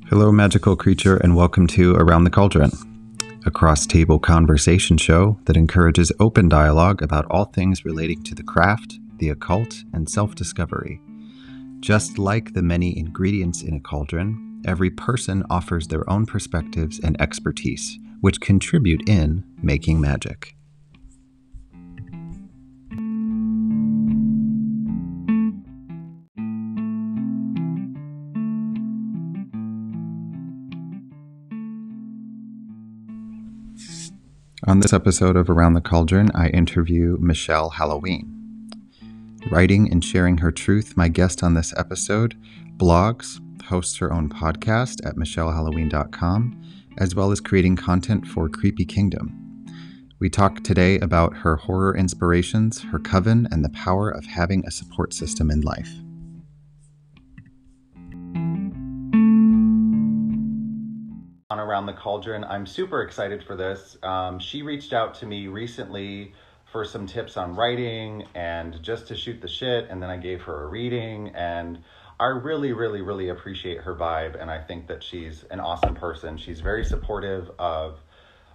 Hello, magical creature, and welcome to Around the Cauldron, a cross-table conversation show that encourages open dialogue about all things relating to the craft, the occult, and self-discovery. Just like the many ingredients in a cauldron, every person offers their own perspectives and expertise, which contribute in making magic. On this episode of Around the Cauldron, I interview Michelle Halloween. Writing and sharing her truth, my guest on this episode blogs, hosts her own podcast at michellehalloween.com, as well as creating content for Creepy Kingdom. We talk today about her horror inspirations, her coven, and the power of having a support system in life. On Around the Cauldron, I'm super excited for this. She reached out to me recently for some tips on writing and just to shoot the shit, and then I gave her a reading, and I really appreciate her vibe, and I think that she's an awesome person. She's very supportive of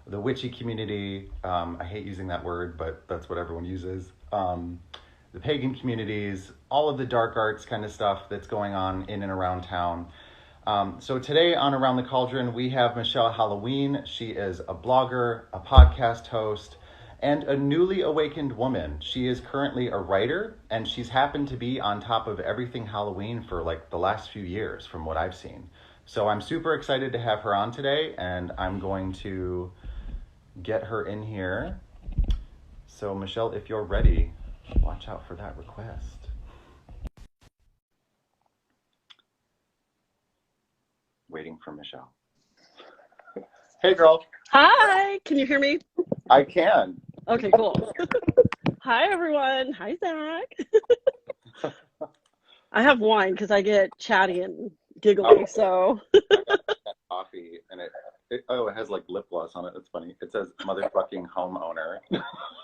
the witchy community. I hate using that word, but that's what everyone uses. The pagan communities, all of the dark arts kind of stuff that's going on in and around town. So today on Around the Cauldron, we have Michelle Halloween. She is a blogger, a podcast host, and a newly awakened woman. She is currently a writer, and she's happened to be on top of everything Halloween for like the last few years from what I've seen. So I'm super excited to have her on today, and I'm going to get her in here. So Michelle, if you're ready, watch out for that request. Waiting for Michelle. Hey, girl. Hi, can you hear me? I can. Okay, cool. Hi, everyone. Hi, Zach. I have wine because I get chatty and giggly, so. I got that coffee, and it has like lip gloss on it. That's funny. It says motherfucking homeowner.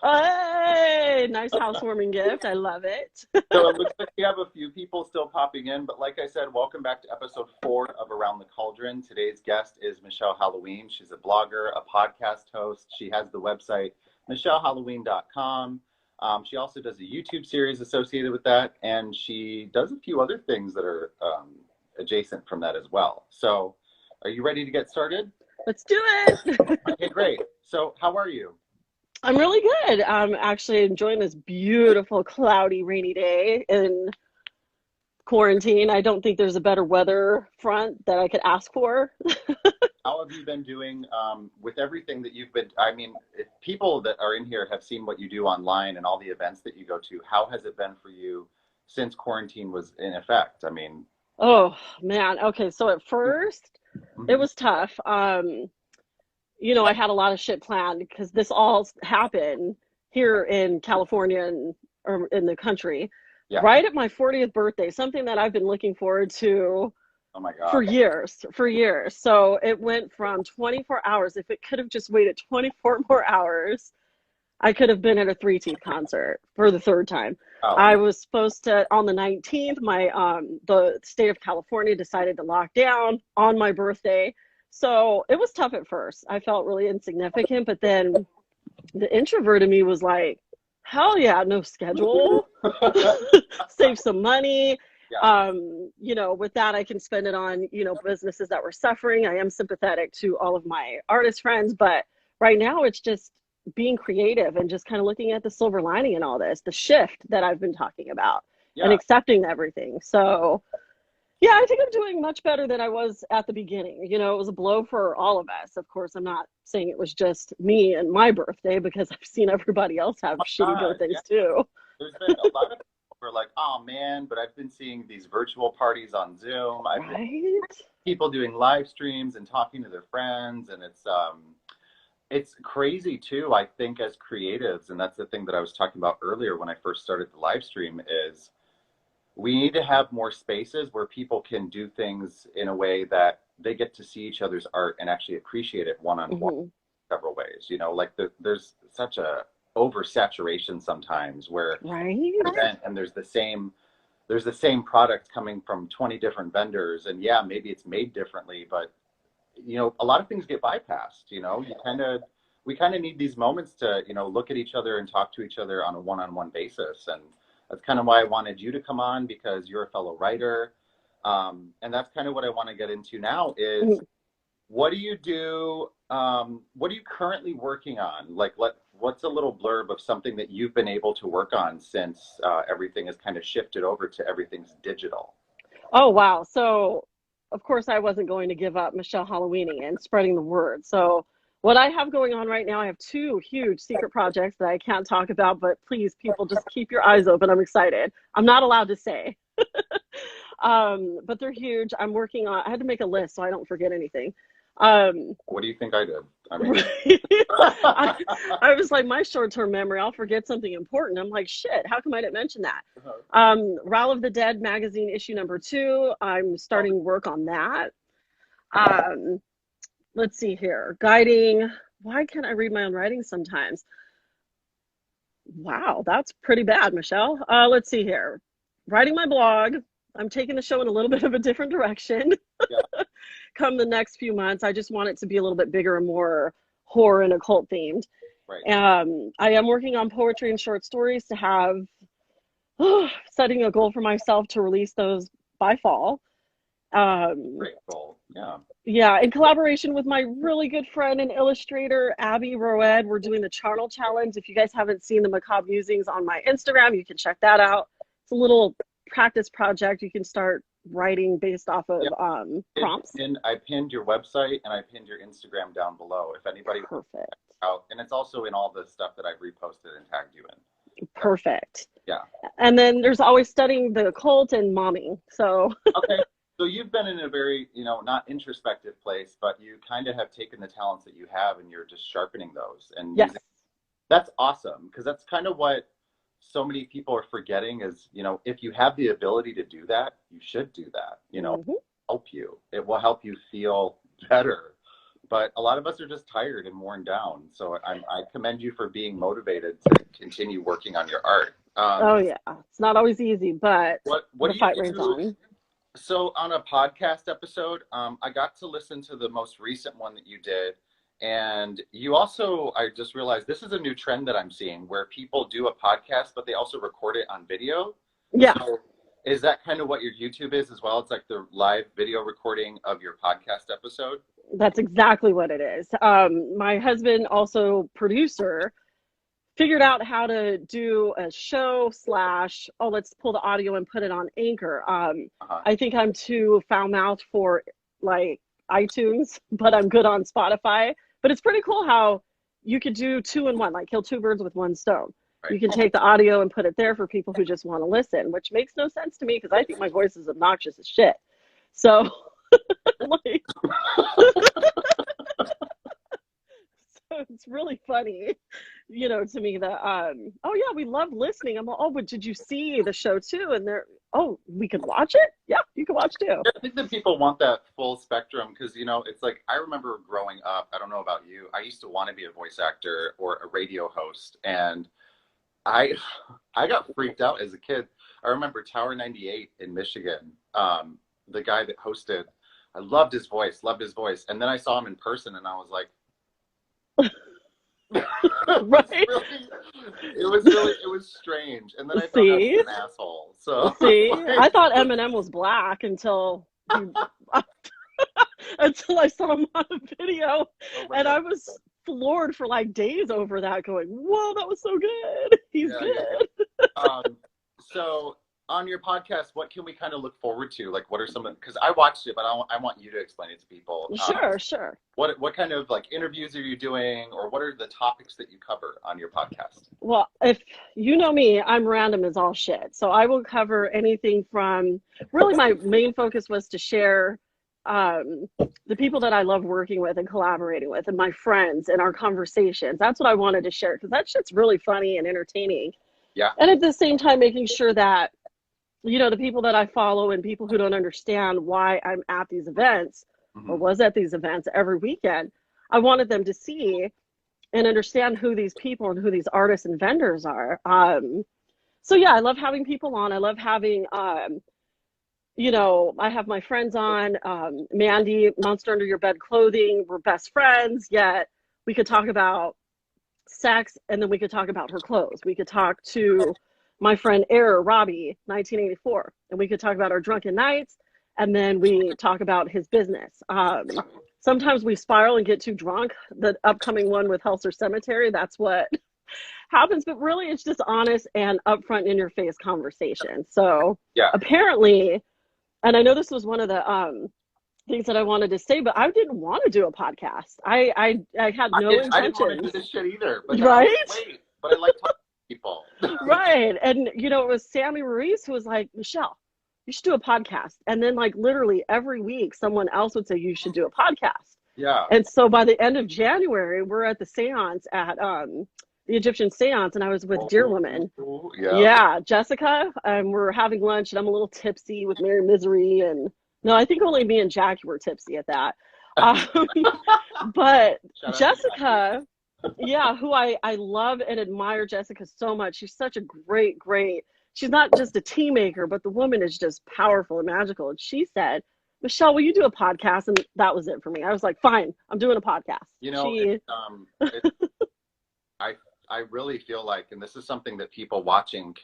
Hey, nice housewarming gift. I love it. So it looks like we have a few people still popping in, but like I said, welcome back to episode 4 of Around the Cauldron. Today's guest is Michelle Halloween. She's a blogger, a podcast host. She has the website michellehalloween.com. She also does a YouTube series associated with that, and she does a few other things that are adjacent from that as well. So are you ready to get started? Let's do it. Okay, great. So how are you? I'm really good. I'm actually enjoying this beautiful, cloudy, rainy day in quarantine. I don't think there's a better weather front that I could ask for. How have you been doing with everything that you've been, I mean, if people that are in here have seen what you do online and all the events that you go to. How has it been for you since quarantine was in effect? I mean. Oh, man. Okay, so at first, it was tough. You know, I had a lot of shit planned because this all happened here in California or in the country, right at my 40th birthday, something that I've been looking forward to for years. So it went from 24 hours. If it could have just waited 24 more hours, I could have been at a Three Teeth concert for the third time. Oh. I was supposed to, on the 19th, the state of California decided to lock down on my birthday. So it was tough at first. I felt really insignificant, but then the introvert in me was like, hell yeah, no schedule, save some money. Yeah. You know, with that, I can spend it on, you know, businesses that were suffering. I am sympathetic to all of my artist friends, but right now it's just being creative and just kind of looking at the silver lining in all this, the shift that I've been talking about and accepting everything. So yeah, I think I'm doing much better than I was at the beginning. You know, it was a blow for all of us. Of course, I'm not saying it was just me and my birthday because I've seen everybody else have shitty birthdays too. There's been a lot of people who are like, oh man, but I've been seeing these virtual parties on Zoom. I've been people doing live streams and talking to their friends, and it's crazy too, I think, as creatives, and that's the thing that I was talking about earlier when I first started the live stream is we need to have more spaces where people can do things in a way that they get to see each other's art and actually appreciate it one-on-one several ways. You know, like there's such a oversaturation sometimes where and there's the same there's the same product coming from 20 different vendors, and yeah, maybe it's made differently, but a lot of things get bypassed. We kind of need these moments to, look at each other and talk to each other on a one-on-one basis. And that's kind of why I wanted you to come on, because you're a fellow writer. And that's kind of what I want to get into now is, what do you do? What are you currently working on? Like, what's a little blurb of something that you've been able to work on since everything has kind of shifted over to everything's digital? Oh, wow. So, of course, I wasn't going to give up Michelle Halloweeny and spreading the word. So, what I have going on right now, I have two huge secret projects that I can't talk about, but please, people, just keep your eyes open. I'm excited. I'm not allowed to say. But they're huge. I'm working on, I had to make a list so I don't forget anything. What do you think I did? I mean, I was like, my short-term memory, I'll forget something important. I'm like, shit, how come I didn't mention that? Rally of the Dead magazine issue #2. I'm starting work on that. Let's see here. Guiding. Why can't I read my own writing sometimes? Wow, that's pretty bad, Michelle. Let's see here. Writing my blog. I'm taking the show in a little bit of a different direction. Yeah. Come the next few months. I just want it to be a little bit bigger and more horror and occult themed. Right. I am working on poetry and short stories to have, setting a goal for myself to release those by fall. Great goal. Yeah. Yeah, in collaboration with my really good friend and illustrator, Abby Roed, we're doing the Charnel Challenge. If you guys haven't seen the Macabre Musings on my Instagram, you can check that out. It's a little practice project. You can start writing based off of prompts. And I pinned your website and I pinned your Instagram down below. If anybody Perfect. Out, and it's also in all the stuff that I've reposted and tagged you in. Perfect. Yeah. And then there's always studying the occult and momming. So okay. So you've been in a very, not introspective place, but you kind of have taken the talents that you have and you're just sharpening those. And yes. That's awesome, because that's kind of what so many people are forgetting is, if you have the ability to do that, you should do that, help you. It will help you feel better. But a lot of us are just tired and worn down. So I commend you for being motivated to continue working on your art. Oh, yeah. It's not always easy, but what the fight rains on. So on a podcast episode, I got to listen to the most recent one that you did. And you also, I just realized this is a new trend that I'm seeing where people do a podcast, but they also record it on video. Yeah. So is that kind of what your YouTube is as well? It's like the live video recording of your podcast episode? That's exactly what it is. My husband, also producer, figured out how to do a show / let's pull the audio and put it on Anchor. I think I'm too foul-mouthed for like iTunes, but I'm good on Spotify. But it's pretty cool how you could do 2 in 1, like kill 2 birds with 1 stone. Right. You can take the audio and put it there for people who just want to listen, which makes no sense to me because I think my voice is obnoxious as shit. So, like, so it's really funny, to me that, oh yeah, we love listening. I'm like, oh, but did you see the show too? And we can watch it? Yeah, you can watch too. I think that people want that full spectrum because, it's like, I remember growing up, I don't know about you, I used to want to be a voice actor or a radio host. And I got freaked out as a kid. I remember Tower 98 in Michigan, the guy that hosted, I loved his voice. And then I saw him in person and I was like, right. It was strange. And then I thought I was an asshole. So see, I thought Eminem was black until until I saw him on a video, and I was floored for like days over that, going, "Whoa, that was so good! He's good." Yeah. So on your podcast, what can we kind of look forward to? Like, what are some of, because I watched it, but I want you to explain it to people. Sure. What kind of like interviews are you doing, or what are the topics that you cover on your podcast? Well, if you know me, I'm random as all shit. So I will cover anything from, really my main focus was to share the people that I love working with and collaborating with and my friends and our conversations. That's what I wanted to share because that shit's really funny and entertaining. Yeah. And at the same time, making sure that, the people that I follow and people who don't understand why I'm at these events or was at these events every weekend, I wanted them to see and understand who these people and who these artists and vendors are. So yeah, I love having people on. I love having I have my friends on, Mandy, Monster Under Your Bed Clothing. We're best friends, yet we could talk about sex and then we could talk about her clothes. We could talk to my friend Error, Robbie, 1984, and we could talk about our drunken nights and then we talk about his business. Sometimes we spiral and get too drunk. The upcoming one with Helser Cemetery, that's what happens, but really it's just honest and upfront in your face conversation. So Yeah. apparently, and I know this was one of the things that I wanted to say, but I didn't want to do a podcast. I had no intentions. I didn't want to do this shit either. But right? But I like talking to people. Right. And it was Sammy Ruiz who was like, Michelle, you should do a podcast. And then like literally every week someone else would say you should do a podcast. Yeah. And so by the end of January, we're at the seance at the Egyptian seance, and I was with Dear Woman. Yeah, Jessica, and we're having lunch, and I'm a little tipsy with Mary Misery, and no, I think only me and Jackie were tipsy at that. But Jessica, yeah, who I love and admire Jessica so much. She's such a great, she's not just a tea maker, but the woman is just powerful and magical. And she said, Michelle, will you do a podcast? And that was it for me. I was like, fine, I'm doing a podcast. I really feel like, and this is something that people watching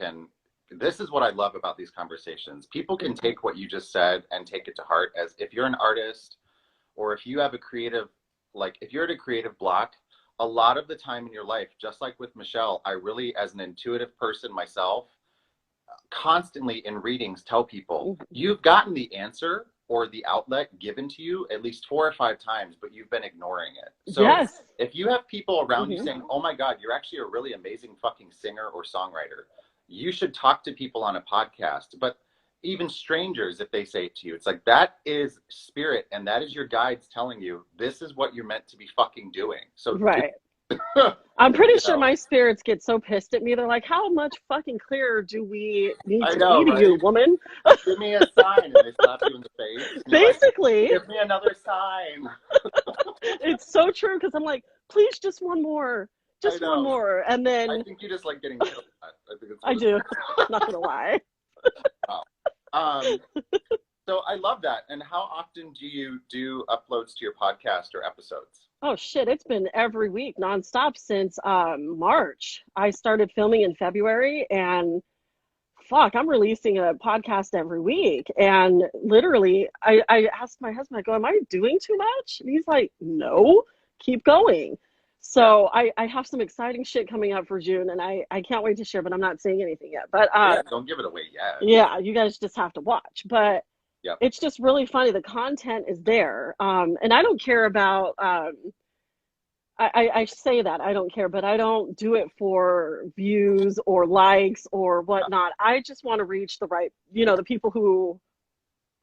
this is what I love about these conversations. People can take what you just said and take it to heart, as if you're an artist or if you have a creative, like if you're at a creative block, a lot of the time in your life, just like with Michelle, I really, as an intuitive person myself, constantly in readings tell people, you've gotten the answer or the outlet given to you at least 4 or 5 times, but you've been ignoring it. So yes. If you have people around you saying, oh my God, you're actually a really amazing fucking singer or songwriter, you should talk to people on a podcast. But even strangers, if they say it to you, it's like, that is spirit, and that is your guides telling you, this is what you're meant to be fucking doing. So right. I'm pretty sure my spirits get so pissed at me. They're like, how much fucking clearer do we need to be to you, woman? Give me a sign, and they slap you in the face. Basically. Like, give me another sign. It's so true, because I'm like, please, just one more. Just one more. And then I think you just like getting killed. I do. Not gonna lie. Wow. So I love that. And how often do you do uploads to your podcast or episodes? Oh shit, it's been every week nonstop since March. I started filming in February, and fuck, I'm releasing a podcast every week. And literally I asked my husband, I go, am I doing too much? And he's like, no, keep going. So I have some exciting shit coming up for June, and I can't wait to share, but I'm not saying anything yet. But don't give it away yet. Yeah, you guys just have to watch. But yep. It's just really funny. The content is there. And I don't care about I say that I don't care, but I don't do it for views or likes or whatnot. I just want to reach the right, the people who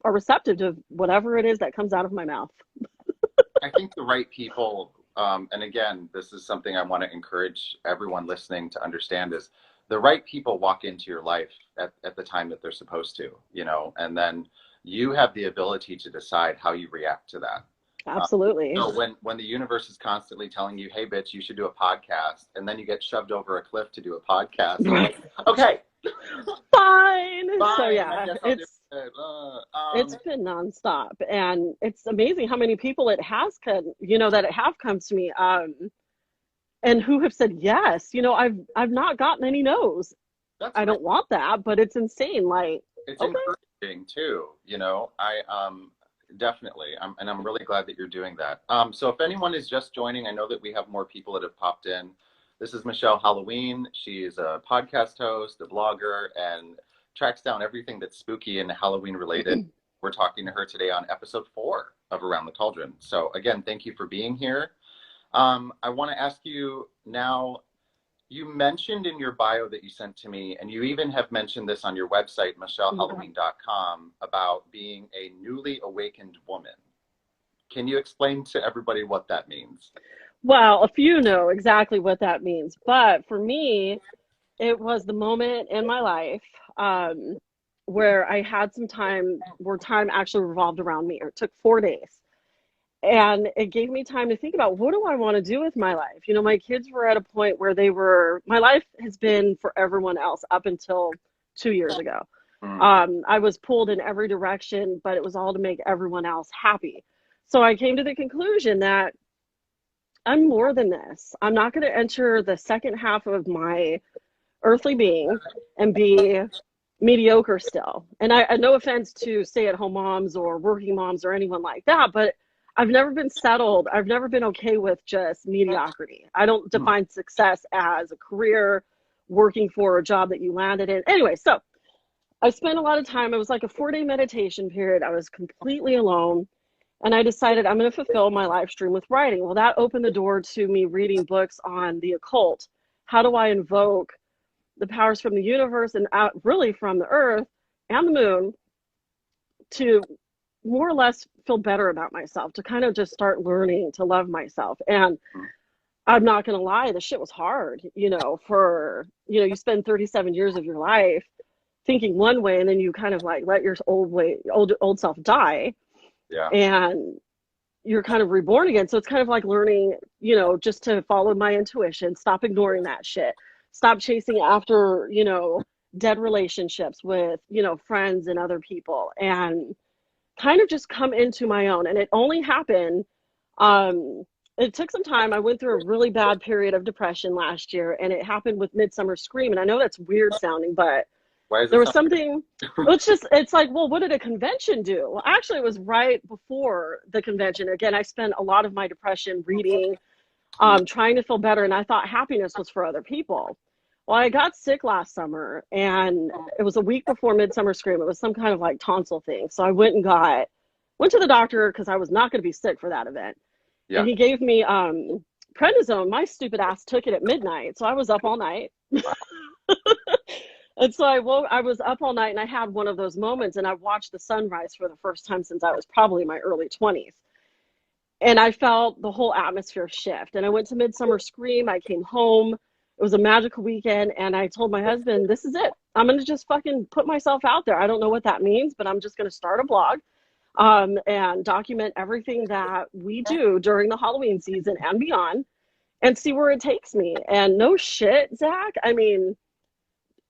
are receptive to whatever it is that comes out of my mouth. I think the right people, and again, this is something I want to encourage everyone listening to understand, is the right people walk into your life at the time that they're supposed to, and then you have the ability to decide how you react to that. Absolutely. So when the universe is constantly telling you, hey, bitch, you should do a podcast, and then you get shoved over a cliff to do a podcast, like, okay. Fine. So yeah, it's been nonstop, and it's amazing how many people it has that have come to me, and who have said yes. I've not gotten any no's. I don't want that, but it's insane. Like, it's encouraging too. Definitely. I'm really glad that you're doing that. So if anyone is just joining, I know that we have more people that have popped in. This is Michelle Halloween. She is a podcast host, a blogger, and tracks down everything that's spooky and Halloween related. We're talking to her today on episode 4 of Around the Cauldron. So again, thank you for being here. I want to ask you now, you mentioned in your bio that you sent to me, and you even have mentioned this on your website, michellehalloween.com, about being a newly awakened woman. Can you explain to everybody what that means? Well, a few know exactly what that means, but for me, it was the moment in my life where I had some time where time actually revolved around me, or it took 4 days. And it gave me time to think about, what do I want to do with my life? You know, my kids were at a point where my life has been for everyone else up until 2 years ago. I was pulled in every direction, but it was all to make everyone else happy. So I came to the conclusion that I'm more than this. I'm not going to enter the second half of my earthly being and be mediocre still. And no offense to stay-at-home moms or working moms or anyone like that, but I've never been settled. I've never been okay with just mediocrity. I don't define success as a career, working for a job that you landed in. Anyway, so I spent a lot of time. It was like a 4-day meditation period. I was completely alone. And I decided I'm going to fulfill my live stream with writing. Well, that opened the door to me reading books on the occult. How do I invoke the powers from the universe and out, really from the earth and the moon, to more or less feel better about myself, to kind of just start learning to love myself. And I'm not going to lie, the shit was hard, you know, you spend 37 years of your life thinking one way, and then you kind of like let your old self die. Yeah. And you're kind of reborn again. So it's kind of like learning, you know, just to follow my intuition, stop ignoring that shit, stop chasing after, you know, dead relationships with, you know, friends and other people, and kind of just come into my own. And it only happened, it took some time. I went through a really bad period of depression last year, and it happened with Midsummer Scream. And I know that's weird sounding, but there was something, it's like, well, what did a convention do? Well, actually, it was right before the convention. Again, I spent a lot of my depression reading, trying to feel better, and I thought happiness was for other people. Well, I got sick last summer, and it was a week before Midsummer Scream. It was some kind of like tonsil thing. So I went to the doctor because I was not going to be sick for that event. Yeah. And he gave me prednisone. My stupid ass took it at midnight. So I was up all night. And so I was up all night, and I had one of those moments, and I watched the sunrise for the first time since I was probably in my early 20s. And I felt the whole atmosphere shift. And I went to Midsummer Scream. I came home. It was a magical weekend. And I told my husband, this is it. I'm going to just fucking put myself out there. I don't know what that means, but I'm just going to start a blog and document everything that we do during the Halloween season and beyond, and see where it takes me. And no shit, Zach, I mean,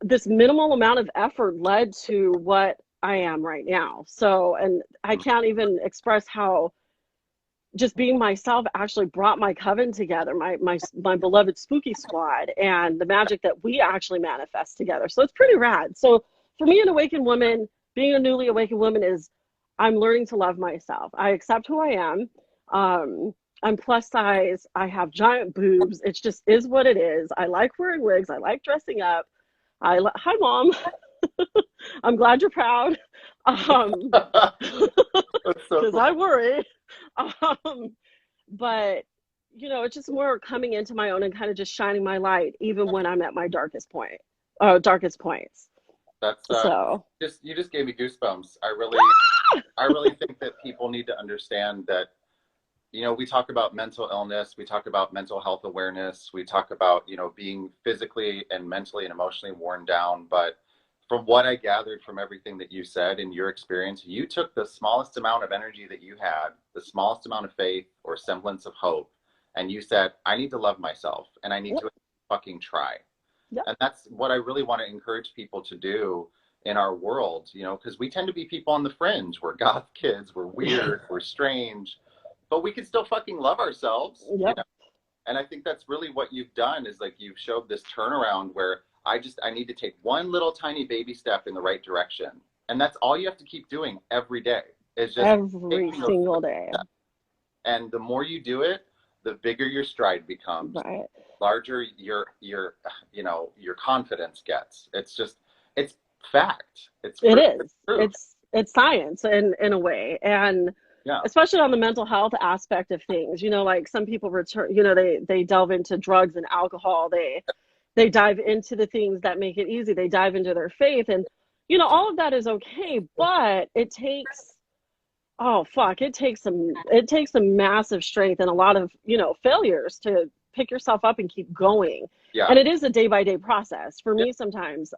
this minimal amount of effort led to what I am right now. So, and I can't even express how just being myself actually brought my coven together, my beloved spooky squad, and the magic that we actually manifest together. So it's pretty rad. So for me, an awakened woman, being a newly awakened woman, is I'm learning to love myself. I accept who I am. I'm plus size. I have giant boobs. It just is what it is. I like wearing wigs. I like dressing up. Hi, Mom. I'm glad you're proud. Because I worry. But, you know, it's just more coming into my own and kind of just shining my light, even when I'm at my darkest points. That's so. You just gave me goosebumps. I really think that people need to understand that, you know, we talk about mental illness, we talk about mental health awareness, we talk about, you know, being physically and mentally and emotionally worn down. But from what I gathered from everything that you said in your experience, you took the smallest amount of energy that you had, the smallest amount of faith or semblance of hope, and you said, I need to love myself, and I need to fucking try. Yep. And that's what I really want to encourage people to do in our world, you know, because we tend to be people on the fringe. We're goth kids, we're weird, we're strange, but we can still fucking love ourselves. Yep. You know? And I think that's really what you've done, is like you've showed this turnaround where I need to take one little tiny baby step in the right direction. And that's all you have to keep doing every day. Is just every single day. And the more you do it, the bigger your stride becomes. Right. Larger your confidence gets. It's fact. It's science in a way. And yeah, especially on the mental health aspect of things, you know, like some people they delve into drugs and alcohol. They dive into the things that make it easy. They dive into their faith, and, you know, all of that is okay, but it takes some massive strength and a lot of, you know, failures to pick yourself up and keep going. Yeah. And it is a day-by-day process for me sometimes.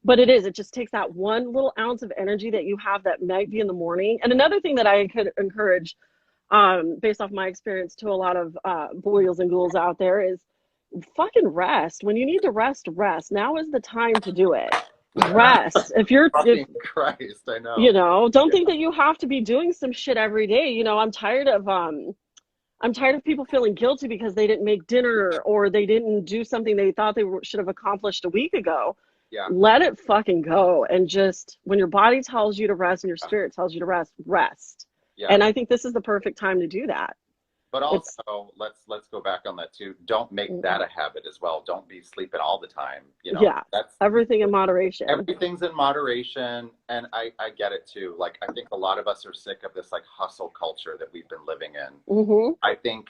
But it just takes that one little ounce of energy that you have that might be in the morning. And another thing that I could encourage based off my experience to a lot of boils and ghouls out there, is fucking rest. When you need to rest, rest. Now is the time to do it. Rest. If Fucking Christ, I know. you know, don't Yeah. think that you have to be doing some shit every day. You know, I'm tired of people feeling guilty because they didn't make dinner or they didn't do something they thought should have accomplished a week ago. Yeah. Let it fucking go. And just when your body tells you to rest and your spirit tells you to rest, rest. Yeah. And I think this is the perfect time to do that. But It's also, let's go back on that too. Don't make that a habit as well. Don't be sleeping all the time. You know, yeah, that's everything in moderation. everything's in moderation, and I get it too. Like I think a lot of us are sick of this like hustle culture that we've been living in. Mm-hmm. I think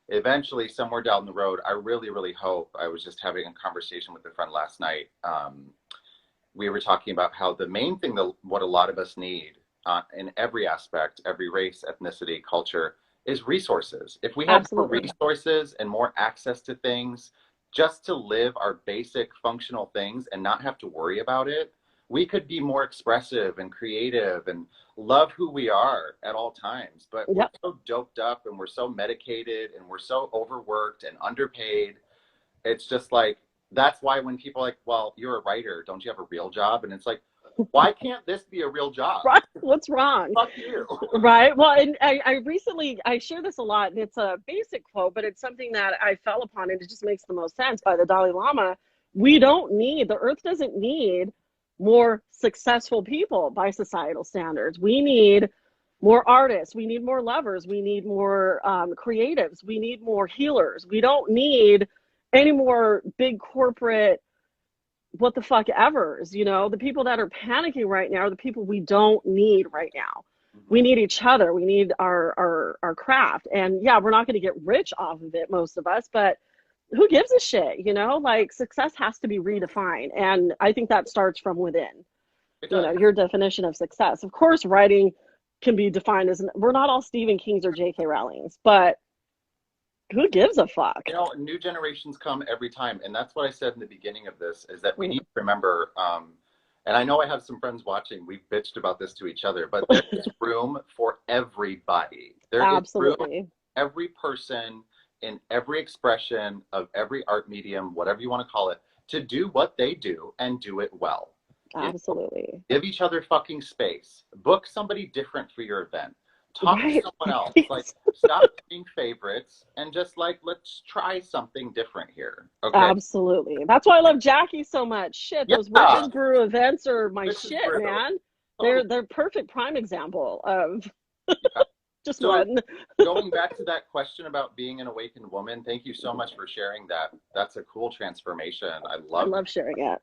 eventually, somewhere down the road, I really, really hope. I was just having a conversation with a friend last night. We were talking about how the main thing that what a lot of us need in every aspect, every race, ethnicity, culture, is resources. If we had more Absolutely. resources and more access to things just to live our basic functional things and not have to worry about it, we could be more expressive and creative and love who we are at all times. But we're Yep. so doped up and we're so medicated and we're so overworked and underpaid. It's just like, that's why when people are like, well, you're a writer, don't you have a real job? And it's like, why can't this be a real job? Right. What's wrong? Fuck you. Right. Well, and I share this a lot, and it's a basic quote, but it's something that I fell upon, and it just makes the most sense by the Dalai Lama. The earth doesn't need more successful people by societal standards. We need more artists. We need more lovers. We need more creatives. We need more healers. We don't need any more big corporate what the fuck evers. You know, the people that are panicking right now are the people we don't need right now. We need each other. We need our craft. And yeah, we're not going to get rich off of it, most of us, but who gives a shit? You know, like success has to be redefined. And I think that starts from within. It You does. know, your definition of success. Of course, writing can be defined as, we're not all Stephen Kings or J.K. Rowlings, but who gives a fuck? You know, new generations come every time. And that's what I said in the beginning of this is that we need to remember, and I know I have some friends watching, we've bitched about this to each other, but there is room for everybody. There is room Absolutely. for every person in every expression of every art medium, whatever you want to call it, to do what they do and do it well. You know, Absolutely. give each other fucking space. Book somebody different for your event. Talk Right. to someone else. Like, stop being favorites and just like, let's try something different here. Okay. Absolutely. That's why I love Jackie so much. Shit, Yeah. those Witches Brew events are my Witches shit, Brew. man. Totally. They're perfect prime example of Yeah. just So, one. going back to that question about being an awakened woman, thank you so much for sharing that. That's a cool transformation. I I love love sharing it.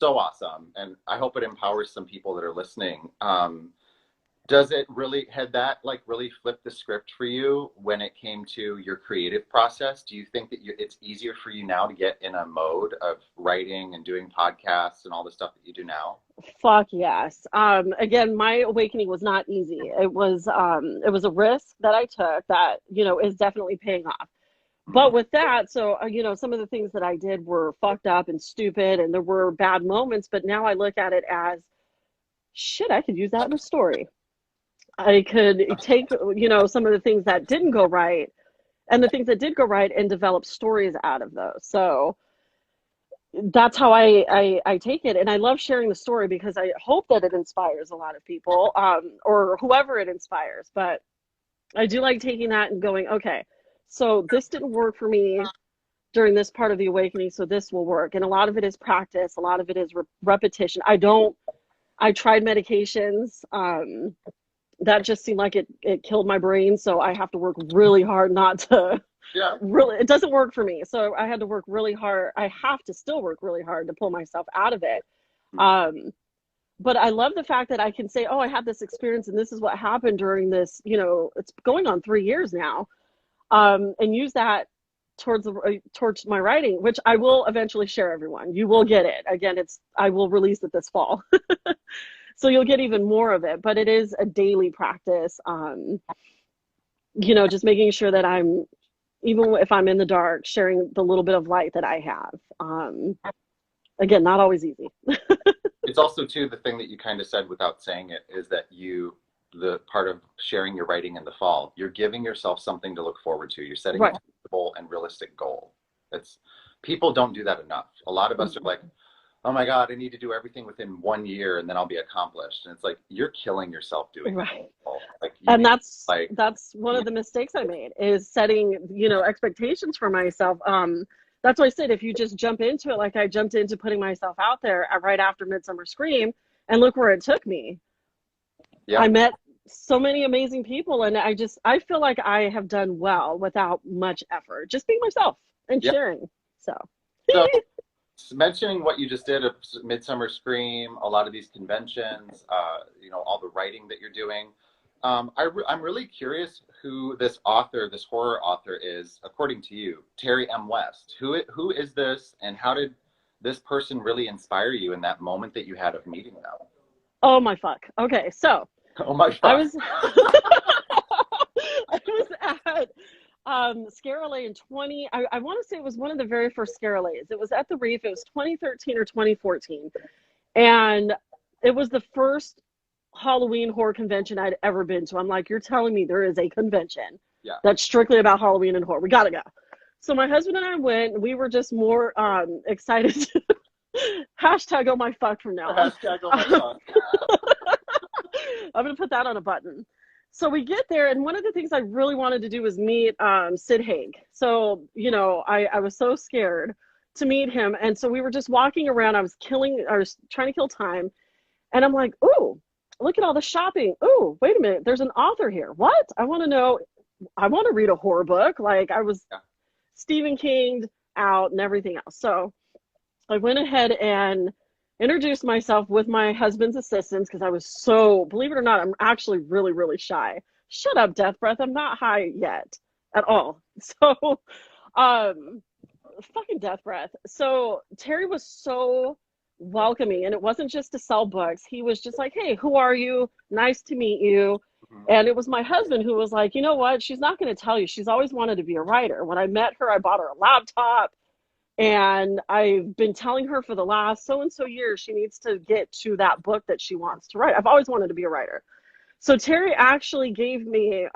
so awesome. And I hope it empowers some people that are listening. Does it really had that like really flipped the script for you when it came to your creative process? Do you think that it's easier for you now to get in a mode of writing and doing podcasts and all the stuff that you do now? Fuck yes. Again, my awakening was not easy. It was a risk that I took that, you know, is definitely paying off. But with that, so you know, some of the things that I did were fucked up and stupid, and there were bad moments. But now I look at it as shit. I could use that in a story. I could take, you know, some of the things that didn't go right and the things that did go right and develop stories out of those. So that's how I take it. And I love sharing the story because I hope that it inspires a lot of people, or whoever it inspires. But I do like taking that and going, okay, so this didn't work for me during this part of the awakening, so this will work. And a lot of it is practice, a lot of it is repetition. I tried medications. That just seemed like it killed my brain, so I have to work really hard not to Yeah. really, it doesn't work for me, so I had to work really hard. I have to still work really hard to pull myself out of it. But I love the fact that I can say, oh, I had this experience and this is what happened during this, you know, it's going on 3 years now, and use that towards my writing, which I will eventually share. Everyone, you will get it again. I will release it this fall. So you'll get even more of it, but it is a daily practice. You know, just making sure that I'm, even if I'm in the dark, sharing the little bit of light that I have. Again, not always easy. It's also too the thing that you kind of said without saying it is that you the part of sharing your writing in the fall. You're giving yourself something to look forward to. You're setting a Right. tangible and realistic goal. It's people don't do that enough. A lot of us are like, oh my God, I need to do everything within 1 year and then I'll be accomplished. And it's like you're killing yourself doing that. Right. Like you And need like that's one of the mistakes I made is setting, you know, expectations for myself. That's why I said if you just jump into it like I jumped into putting myself out there right after Midsummer Scream, and look where it took me. I yeah. met so many amazing people, and I feel like I have done well without much effort, just being myself and Yeah. sharing. So So mentioning what you just did of Midsummer Scream, a lot of these conventions, you know, all the writing that you're doing. I'm really curious who this author, this horror author is, according to you, Terry M. West. Who is this, and how did this person really inspire you in that moment that you had of meeting them? oh my fuck. Okay, so Oh my I God. was I was at Scare LA in 20, I want to say it was one of the very first Scare LAs. It was at the Reef. It was 2013 or 2014. And it was the first Halloween horror convention I'd ever been to. I'm like, you're telling me there is a convention Yeah. that's strictly about Halloween and horror. We gotta go. So my husband and I went, and we were just more excited to hashtag oh my fuck from now on. Hashtag oh my God. I'm gonna put that on a button. So we get there, and one of the things I really wanted to do was meet Sid Haig. So, you know, I was so scared to meet him. And so we were just walking around. I was trying to kill time. And I'm like, ooh, look at all the shopping. Ooh, wait a minute. There's an author here. What? I want to know. I want to read a horror book. Like I was Yeah. Stephen King out and everything else. So I went ahead and introduced myself with my husband's assistance because I was so, believe it or not, I'm actually really, really shy. Shut up, Death Breath. I'm not high yet at all. So, fucking Death Breath. So Terry was so welcoming, and it wasn't just to sell books. He was just like, hey, who are you? Nice to meet you. Mhm. And it was my husband who was like, you know what? She's not going to tell you. She's always wanted to be a writer. When I met her, I bought her a laptop. And I've been telling her for the last so and so years she needs to get to that book that she wants to write. I've always wanted to be a writer. So Terry actually gave me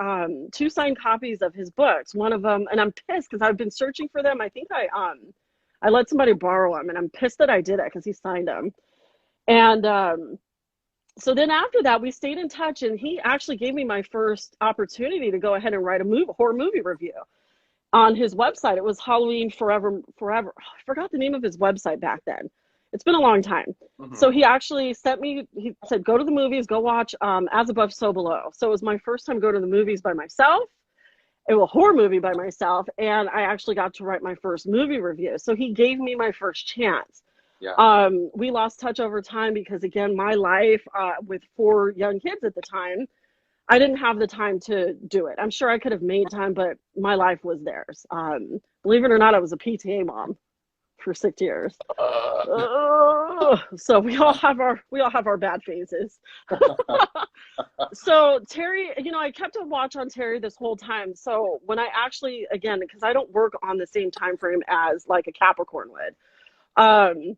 two signed copies of his books. One of them, and I'm pissed because I've been searching for them. I think I let somebody borrow them, and I'm pissed that I did it because he signed them. And so then after that, we stayed in touch, and he actually gave me my first opportunity to go ahead and write a horror movie review on his website. It was Halloween Forever. I forgot the name of his website back then. It's been a long time. Mhm. So he actually sent me, he said, go to the movies, go watch As Above, So Below. So it was my first time going to the movies by myself. It was a horror movie by myself. And I actually got to write my first movie review. So he gave me my first chance. Yeah. We lost touch over time because, again, my life with 4 young kids at the time, I didn't have the time to do it. I'm sure I could have made time, but my life was theirs. Believe it or not, I was a PTA mom for 6 years. So we all have our bad phases. So Terry, you know, I kept a watch on Terry this whole time. So when I actually, again, because I don't work on the same time frame as like a Capricorn would,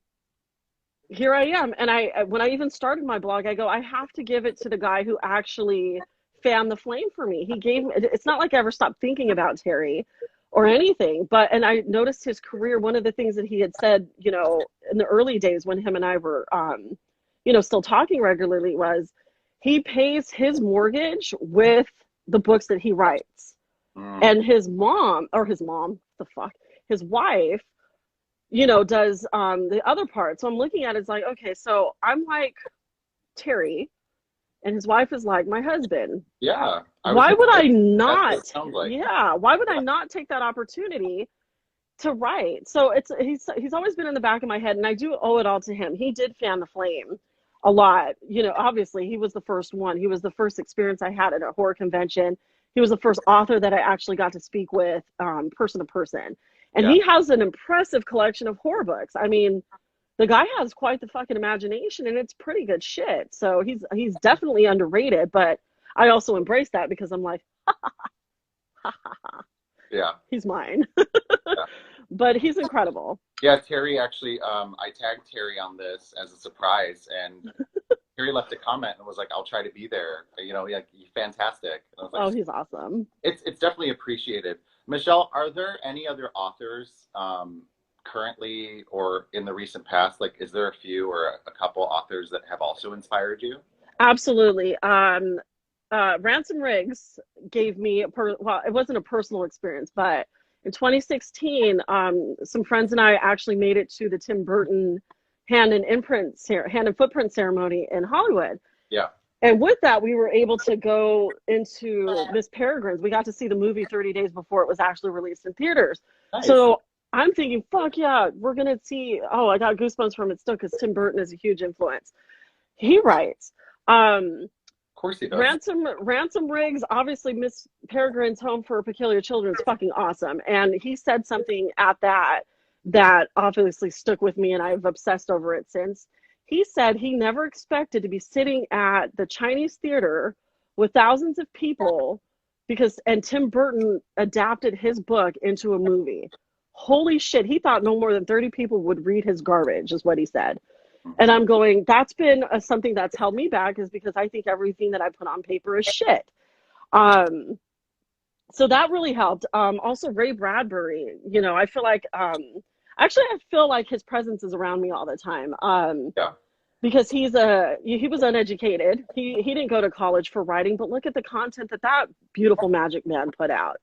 here I am. And when I even started my blog, I go, I have to give it to the guy who actually fanned the flame for me. He gave me, it's not like I ever stopped thinking about Terry or anything, and I noticed his career. One of the things that he had said, you know, in the early days when him and I were, you know, still talking regularly was he pays his mortgage with the books that he writes. And his wife, you know, does the other part. So I'm looking at it, it's like, okay, so I'm like Terry, and his wife is like my husband. Yeah. Why would I not? That's what it sounds like. Yeah, why would I not take that opportunity to write? So he's always been in the back of my head, and I do owe it all to him. He did fan the flame a lot. You know, obviously he was the first one. He was the first experience I had at a horror convention. He was the first author that I actually got to speak with person to person. And Yeah. he has an impressive collection of horror books. I mean, the guy has quite the fucking imagination, and it's pretty good shit. So he's definitely underrated, but I also embrace that because I'm like, Yeah. he's mine. Yeah. But he's incredible. Yeah, Terry actually, I tagged Terry on this as a surprise, and Terry left a comment and was like, "I'll try to be there." You know, like, fantastic. And I was like, Oh, he's awesome. it's definitely appreciated. Michelle, are there any other authors currently or in the recent past? Like, is there a few or a couple authors that have also inspired you? Absolutely. Ransom Riggs gave me well, it wasn't a personal experience, but in 2016, some friends and I actually made it to the Tim Burton hand and footprint ceremony in Hollywood. Yeah. And with that, we were able to go into Miss Peregrine's. We got to see the movie 30 days before it was actually released in theaters. Nice. So I'm thinking, fuck yeah, we're going to see. Oh, I got goosebumps from it still because Tim Burton is a huge influence. He writes. Of course he does. Ransom Riggs, obviously Miss Peregrine's Home for Peculiar Children is fucking awesome. And he said something at that obviously stuck with me, and I've obsessed over it since. He said he never expected to be sitting at the Chinese theater with thousands of people and Tim Burton adapted his book into a movie. Holy shit, he thought no more than 30 people would read his garbage, is what he said. And I'm going, that's been something that's held me back, is because I think everything that I put on paper is shit. So that really helped. Also, Ray Bradbury, you know, I feel like, actually, I feel like his presence is around me all the time. Yeah. Because he was uneducated. He didn't go to college for writing, but look at the content that beautiful magic man put out.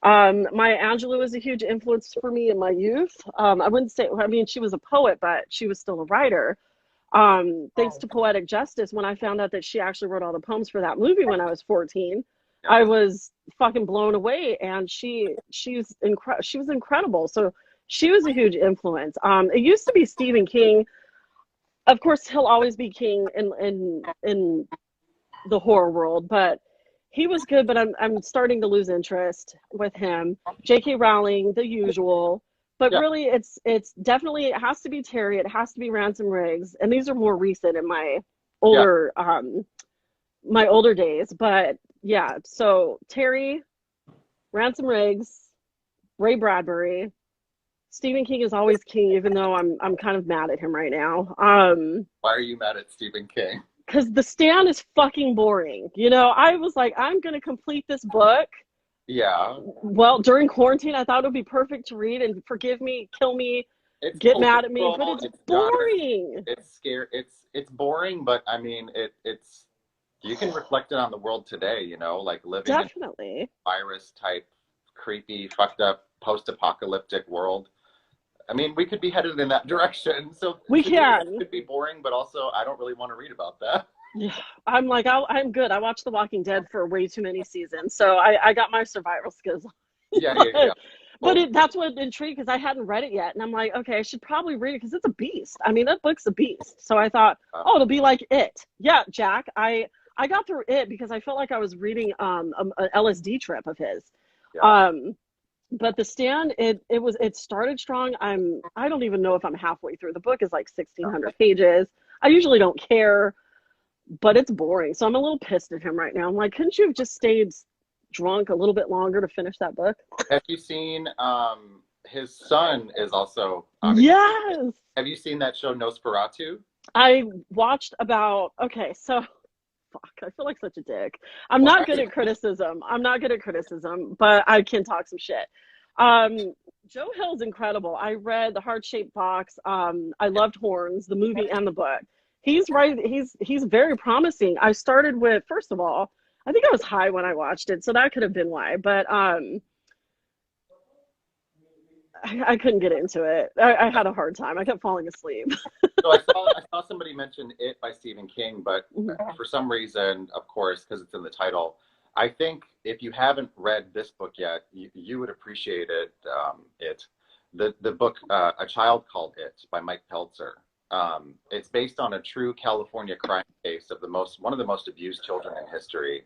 Maya Angelou was a huge influence for me in my youth. I wouldn't say, I mean, she was a poet, but she was still a writer. Thanks to Poetic Justice, when I found out that she actually wrote all the poems for that movie when I was 14, I was fucking blown away. And she was incredible. So she was a huge influence. It used to be Stephen King. Of course, he'll always be king in the horror world, but he was good. But I'm starting to lose interest with him. J.K. Rowling, the usual, but really, it's definitely, it has to be Terry. It has to be Ransom Riggs, and these are more recent in my older days. But yeah, so Terry, Ransom Riggs, Ray Bradbury. Stephen King is always king, even though I'm kind of mad at him right now. Why are you mad at Stephen King? Because The Stand is fucking boring. You know, I was like, I'm going to complete this book. Yeah. Well, during quarantine, I thought it would be perfect to read, and forgive me, kill me, get mad at me, but it's boring. It's scary. It's boring, but I mean, it's you can reflect it on the world today, you know, like living Definitely. in a virus type, creepy, fucked up, post-apocalyptic world. I mean, we could be headed in that direction. So we can. It could be boring, but also I don't really want to read about that. Yeah, I'm like, I'm good. I watched The Walking Dead for way too many seasons, so I got my survival skills. Yeah. But that's what intrigued, because I hadn't read it yet, and I'm like, okay, I should probably read it because it's a beast. I mean, that book's a beast. So I thought, it'll be like It. Yeah, Jack. I got through It because I felt like I was reading an LSD trip of his. Yeah. But The Stand, it started strong. I don't even know if I'm halfway through. The book is like 1,600 pages. I usually don't care, but it's boring. So I'm a little pissed at him right now. I'm like, couldn't you have just stayed drunk a little bit longer to finish that book? Have you seen his son is also Yes. Have you seen that show Nosferatu? I watched so fuck, I feel like such a dick. I'm not good at criticism, but I can talk some shit. Joe Hill's incredible. I read The Heart-Shaped Box. I loved Horns, the movie and the book. He's right. He's very promising. I started with, first of all, I think I was high when I watched it, so that could have been why. But I couldn't get into it. I had a hard time. I kept falling asleep. So I saw somebody mention It by Stephen King, but for some reason, of course, because it's in the title, I think if you haven't read this book yet, you would appreciate it. The book A Child Called It by Mike Peltzer. It's based on a true California crime case of one of the most abused children in history.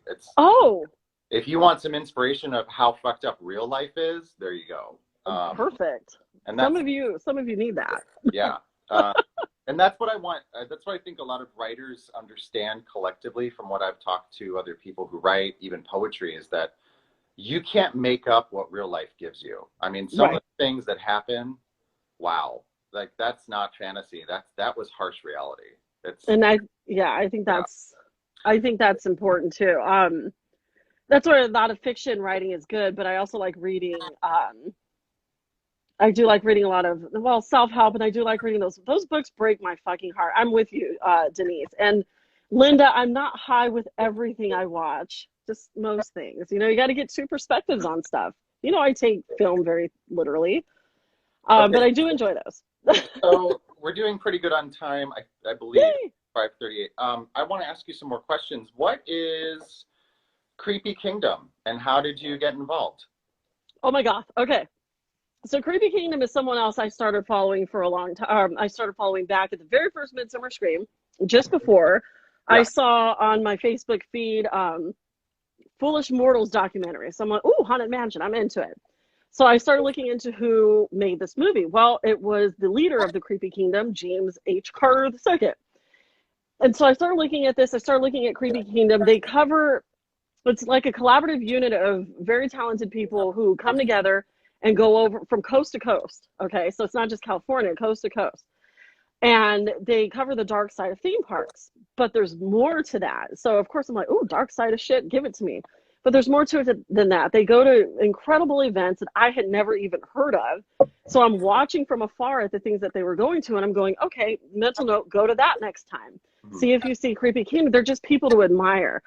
If you want some inspiration of how fucked up real life is, there you go. Perfect. And some of you need that. Yeah. And that's what I want. That's what I think a lot of writers understand collectively from what I've talked to other people who write, even poetry, is that you can't make up what real life gives you. I mean, some of the things that happen, wow, like that's not fantasy. That was harsh reality. It's And I think yeah. that's important too. That's where a lot of fiction writing is good, but I also like reading. I do like reading a lot of, well, self-help, and I do like reading those books break my fucking heart. I'm with you, Denise. And Linda, I'm not high with everything I watch, just most things. You know, you got to get two perspectives on stuff. You know, I take film very literally, Okay, but I do enjoy those. so we're doing pretty good on time, I believe, Yay! 5:38. I want to ask you some more questions. What is Creepy Kingdom, and how did you get involved? Oh my God. Okay. So Creepy Kingdom is someone else I started following for a long time. I started following back at the very first Midsummer Scream, just before I Yeah. saw on my Facebook feed Foolish Mortals documentary. So I'm like, ooh, Haunted Mansion, I'm into it. So I started looking into who made this movie. Well, it was the leader of the Creepy Kingdom, James H. Carter II. And so I started looking at this. I started looking at Creepy Kingdom. It's like a collaborative unit of very talented people who come together and go over from coast to coast. Okay, so it's not just California, coast to coast. And they cover the dark side of theme parks. But there's more to that. So, of course, I'm like, oh, dark side of shit, give it to me. But there's more to it than that. They go to incredible events that I had never even heard of. So I'm watching from afar at the things that they were going to, and I'm going, okay, mental note, go to that next time. Mhm. See if you see Creepy Kingdom. They're just people to admire.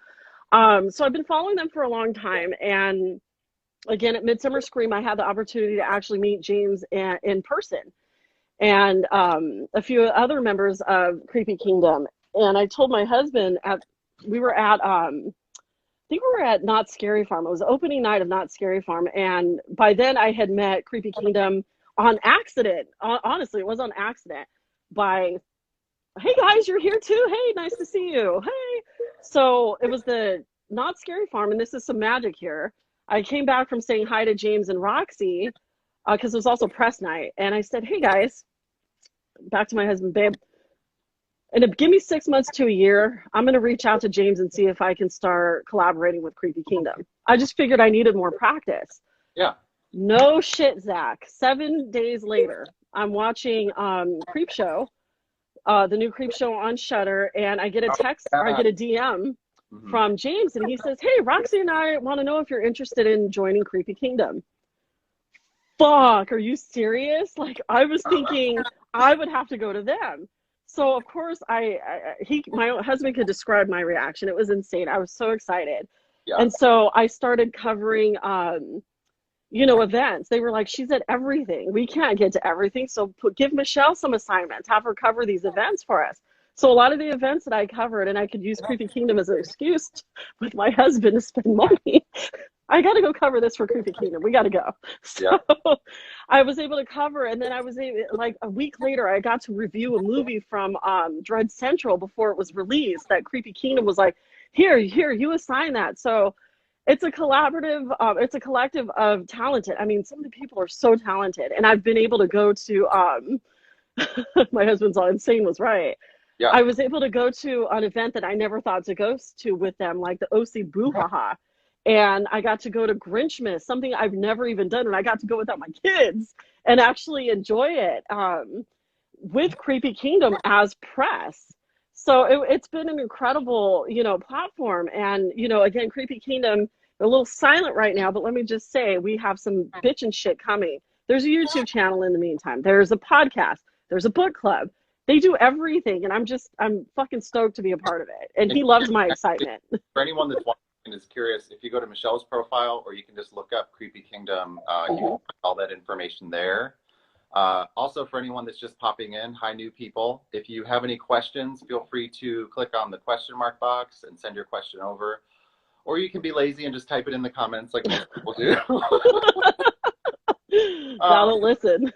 So I've been following them for a long time. And again, at Midsummer Scream, I had the opportunity to actually meet James in person and a few other members of Creepy Kingdom. And I told my husband we were at I think we were at Not Scary Farm. It was the opening night of Not Scary Farm, and by then I had met Creepy Kingdom on accident. Honestly, it was on accident. By hey guys, you're here too. Hey, nice to see you. Hey, so it was the Not Scary Farm, and this is some magic here. I came back from saying hi to James and Roxy because it was also press night, and I said, "Hey guys," back to my husband, babe. And give me 6 months to a year, I'm going to reach out to James and see if I can start collaborating with Creepy Kingdom. I just figured I needed more practice. Yeah. No shit, Zach. 7 days later, I'm watching Creep Show, the new Creep Show on Shudder, and I get a Oh, text or I yeah. get a DM Mhm. from James, and he says, "Hey, Roxy and I want to know if you're interested in joining Creepy Kingdom." Fuck, are you serious? Like, I was thinking I would have to go to them. So of course my husband could describe my reaction. It was insane. I was so excited. Yeah. And so I started covering events. They were like, she's at everything. We can't get to everything. So give Michelle some assignments, have her cover these events for us. So a lot of the events that I covered, and I could use Creepy Kingdom as an excuse with my husband to spend money. I got to go cover this for Creepy Kingdom. We got to go. Yeah. So I was able to cover, and then I was able, like a week later, I got to review a movie from Dread Central before it was released. That Creepy Kingdom was like, here, you assign that. So it's a collaborative, it's a collective of talented. I mean, some of the people are so talented, and I've been able to go to. My husband's all insane was right. Yeah. I was able to go to an event that I never thought to go to with them, like the OC Boo Ha Ha. And I got to go to Grinchmas, something I've never even done. And I got to go without my kids and actually enjoy it with Creepy Kingdom as press. So it's been an incredible, platform. And, again, Creepy Kingdom, they're a little silent right now, but let me just say, we have some bitch and shit coming. There's a YouTube channel in the meantime. There's a podcast. There's a book club. They do everything. And I'm fucking stoked to be a part of it. And he loves my excitement. For anyone that's watching and is curious, if you go to Michelle's profile, or you can just look up Creepy Kingdom, you can find all that information there. Also, for anyone that's just popping in, hi, new people. If you have any questions, feel free to click on the question mark box and send your question over. Or you can be lazy and just type it in the comments like most people do. That'll listen.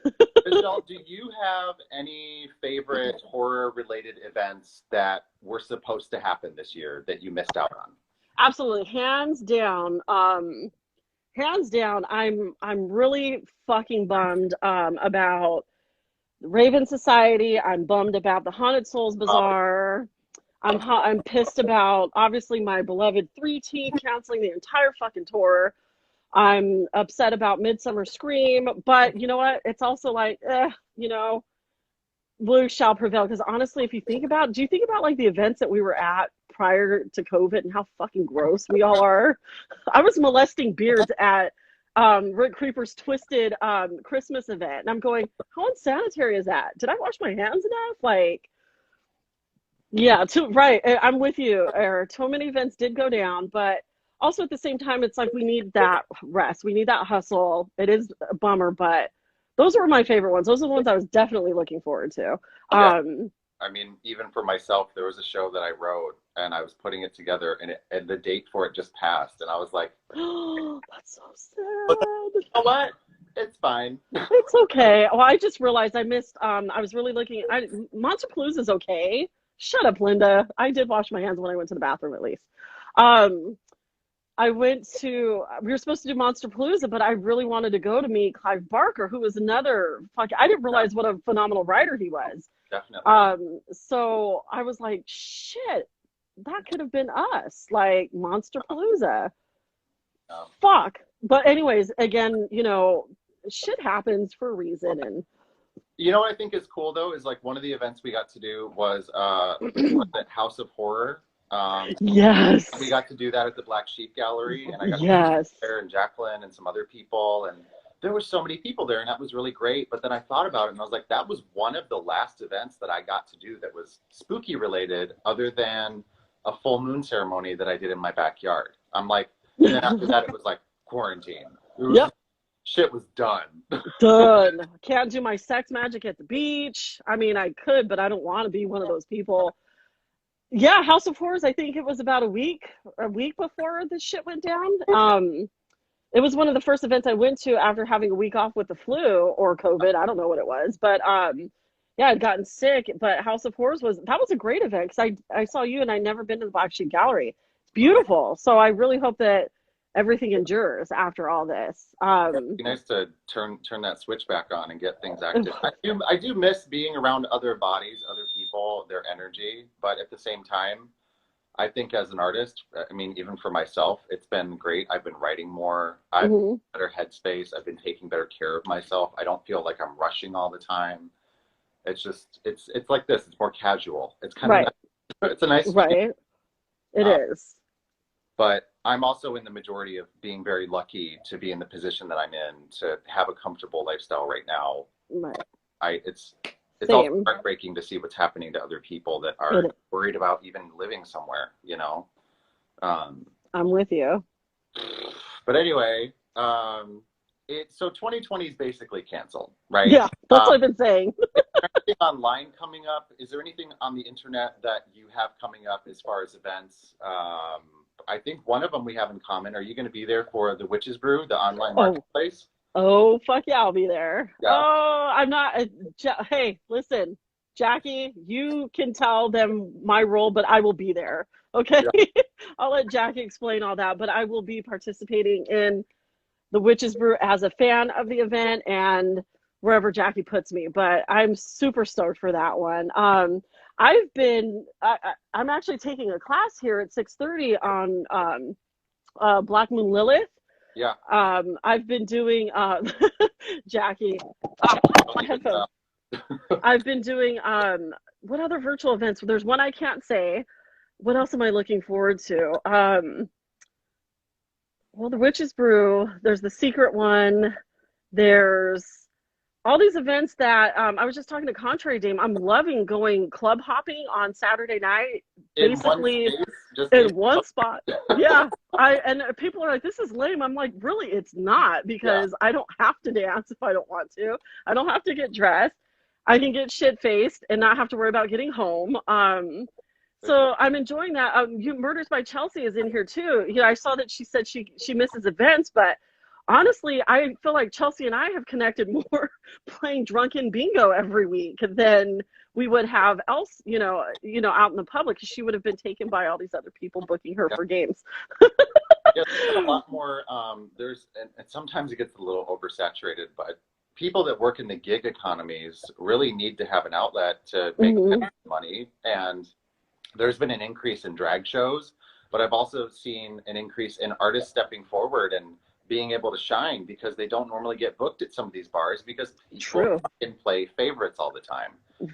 Michelle, do you have any favorite horror-related events that were supposed to happen this year that you missed out on? Absolutely, hands down. Hands down, I'm really fucking bummed about Raven Society. I'm bummed about the Haunted Souls Bazaar. I'm pissed about obviously my beloved 3T canceling the entire fucking tour. I'm upset about Midsummer Scream, but you know what? It's also like, blue shall prevail. Because honestly, if you think about, do you think about like the events that we were at prior to COVID and how fucking gross we all are? I was molesting beards at Rick Creeper's Twisted Christmas event, and I'm going, how unsanitary is that? Did I wash my hands enough? Like, yeah, too right. I'm with you. Too many events did go down, but also at the same time, it's like we need that rest. We need that hustle. It is a bummer, but those were my favorite ones. Those are the ones I was definitely looking forward to. Yeah. Um, I mean, even for myself, there was a show that I wrote and I was putting it together and the date for it just passed. And I was like, that's so but sad. you know what? It's fine. It's okay. Well, I just realized I missed. I was really looking. Monster Palooza is okay. Shut up, Linda. I did wash my hands when I went to the bathroom, at least. Um, I went to. We were supposed to do Monster Palooza, but I really wanted to go to meet Clive Barker, who was another. Fuck, I didn't realize what a phenomenal writer he was. Definitely. So I was like, shit, that could have been us, like Monster Palooza. Fuck. But anyways, again, shit happens for a reason, and you know what I think is cool though is like one of the events we got to do was the House of Horror. Yes. We got to do that at the Black Sheep Gallery, and I got Yes. to there and Jacqueline and some other people, and there were so many people there, and that was really great. But then I thought about it, and I was like, that was one of the last events that I got to do that was spooky related, other than a full moon ceremony that I did in my backyard. I'm like, and then after that, it was like quarantine. Yep. Shit was done. Done. Can't do my sex magic at the beach. I mean, I could, but I don't want to be one of those people. Yeah, House of Horrors, I think it was about a week before this shit went down. It was one of the first events I went to after having a week off with the flu or COVID. I don't know what it was, but yeah, I'd gotten sick. But House of Horrors was a great event because I saw you and I'd never been to the Black Sheep Gallery. It's beautiful. So I really hope that everything endures after all this. It'd be nice to turn that switch back on and get things active. I do miss being around other bodies, other people, their energy, but at the same time, I think as an artist, I mean, even for myself, it's been great. I've been writing more. I've been better headspace. I've been taking better care of myself. I don't feel like I'm rushing all the time. It's just, it's like this. It's more casual. It's kind right. of nice. It's a nice right. It is. But I'm also in the majority of being very lucky to be in the position that I'm in, to have a comfortable lifestyle right now. Right. It's also heartbreaking to see what's happening to other people that are worried about even living somewhere, I'm with you. But anyway, so 2020 is basically canceled, right? Yeah, that's what I've been saying. Is there anything online coming up? Is there anything on the internet that you have coming up as far as events? I think one of them we have in common. Are you going to be there for the Witch's Brew, the online marketplace? Oh, fuck yeah, I'll be there. Yeah. Oh, I'm not. Hey, listen, Jackie, you can tell them my role, but I will be there. Okay. Yeah. I'll let Jackie explain all that, but I will be participating in the Witch's Brew as a fan of the event and wherever Jackie puts me. But I'm super stoked for that one. I'm actually taking a class here at 6:30 on Black Moon Lilith. Yeah. I've been doing Jackie. My headphones. I've been doing what other virtual events? There's one I can't say. What else am I looking forward to? Well, the Witch's Brew. There's the secret one. There's all these events that I was just talking to Contrary Dame. I'm loving going club hopping on Saturday night, basically in one spot. Yeah, and people are like, "This is lame." I'm like, "Really? It's not, because I don't have to dance if I don't want to. I don't have to get dressed. I can get shit faced and not have to worry about getting home." So I'm enjoying that. Murders by Chelsea is in here too. I saw that she said she misses events, but honestly, I feel like Chelsea and I have connected more playing drunken bingo every week than we would have else, out in the public, because she would have been taken by all these other people booking her for games. Yeah, a lot more. And sometimes it gets a little oversaturated, but people that work in the gig economies really need to have an outlet to make money. And there's been an increase in drag shows, but I've also seen an increase in artists stepping forward and being able to shine because they don't normally get booked at some of these bars because people True. can play favorites all the time.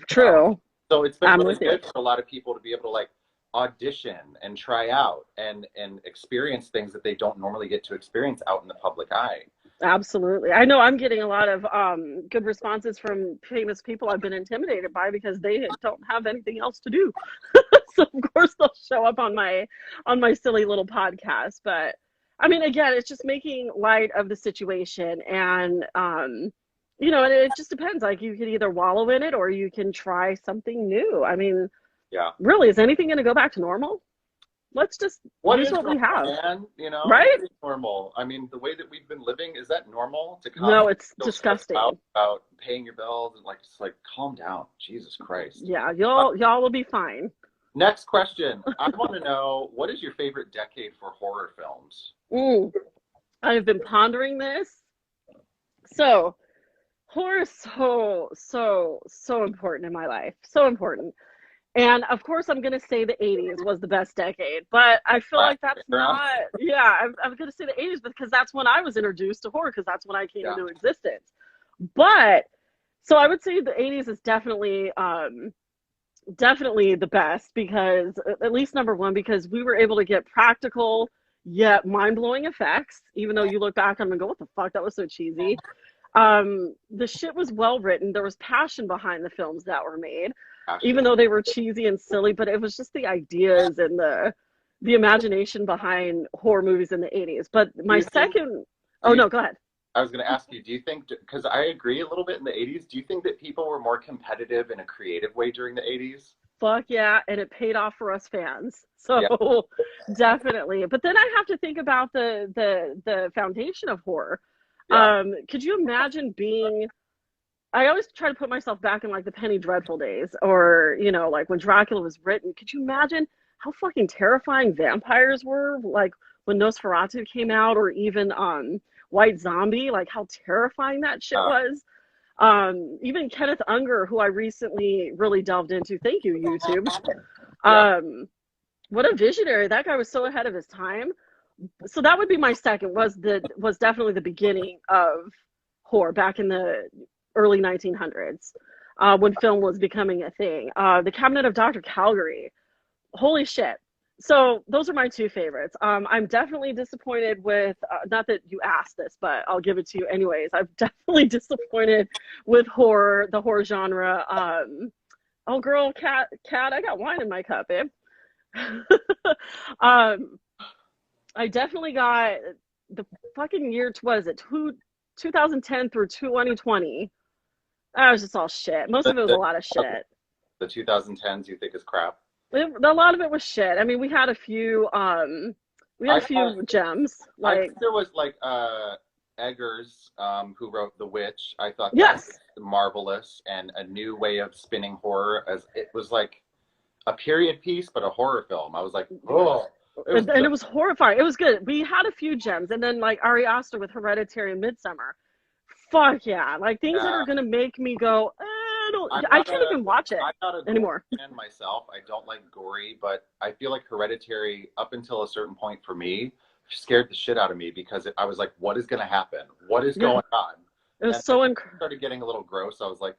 True. So it's been I'm really with you. good for a lot of people to be able to like audition and try out and experience things that they don't normally get to experience out in the public eye. Absolutely. I know I'm getting a lot of good responses from famous people I've been intimidated by because they don't have anything else to do. So of course they'll show up on my silly little podcast. But I mean, again, it's just making light of the situation, and you know, and it just depends. Like you can either wallow in it or you can try something new. I mean, Yeah. really, is anything going to go back to normal? Let's just What use is what we normal, have, man? You know, right? what is normal? I mean, the way that we've been living, is that normal to No, constantly it's feel stressed out disgusting. about paying your bills and like just like calm down. Jesus Christ. Yeah, Uh, y'all will be fine. Next question. I want to know, what is your favorite decade for horror films? Mm, I've been pondering this. So, horror is so important in my life. So important. And of course, I'm going to say the 80s was the best decade, but I feel Last like that's round? not, yeah, I'm going to say the 80s because that's when I was introduced to horror because that's when I came Yeah. into existence. But, so I would say the 80s is definitely the best because, at least number one, because we were able to get practical yet mind-blowing effects, even though you look back on them and go, what the fuck, that was so cheesy. The shit was well written. There was passion behind the films that were made, even Passion. though they were cheesy and silly, but it was just the ideas and the imagination behind horror movies in the 80s. But Do my you think, second, do oh you, no, go ahead. I was going to ask you, do you think, because I agree a little bit in the 80s, do you think that people were more competitive in a creative way during the 80s? Fuck yeah, and it paid off for us fans. Yeah. So definitely. But then I have to think about the foundation of horror. Yeah. Could you imagine being I always try to put myself back in like the Penny Dreadful days or, you know, like when Dracula was written. Could you imagine how fucking terrifying vampires were? Like when Nosferatu came out or even White Zombie, like how terrifying that shit Uh, was. Even Kenneth Unger, who I recently really delved into. Thank you, YouTube. yeah. What a visionary. That guy was so ahead of his time. So that would be my second was definitely the beginning of horror back in the early 1900s, when film was becoming a thing. The Cabinet of Dr. Calgary, holy shit. So those are my two favorites. I'm definitely disappointed with, not that you asked this, but I'll give it to you anyways. I'm definitely disappointed with horror, the horror genre. Oh girl, cat, I got wine in my cup, babe. um, I definitely got the fucking year, what is it, 2010 through 2020. That was just all shit. Most The, of it was a the, lot of shit. the 2010s you think is crap? A lot of it was shit. I mean, we had I a thought, few gems. I Like, think there was like Eggers, who wrote The Witch. I thought that was yes, marvelous and a new way of spinning horror, as it was like a period piece but a horror film. I was like, oh, it was and good. it was horrifying. It was good. We had a few gems, and then like Ari Aster with Hereditary and Midsummer. Fuck yeah! Like things that Yeah. are gonna make me go, I'm I not can't a even watch it I'm not a gory anymore. fan myself. I don't like gory, but I feel like Hereditary, up until a certain point for me, scared the shit out of me because I was like, what is going to happen? What is Yeah, going on? it And was then so it started getting a little gross. I was like,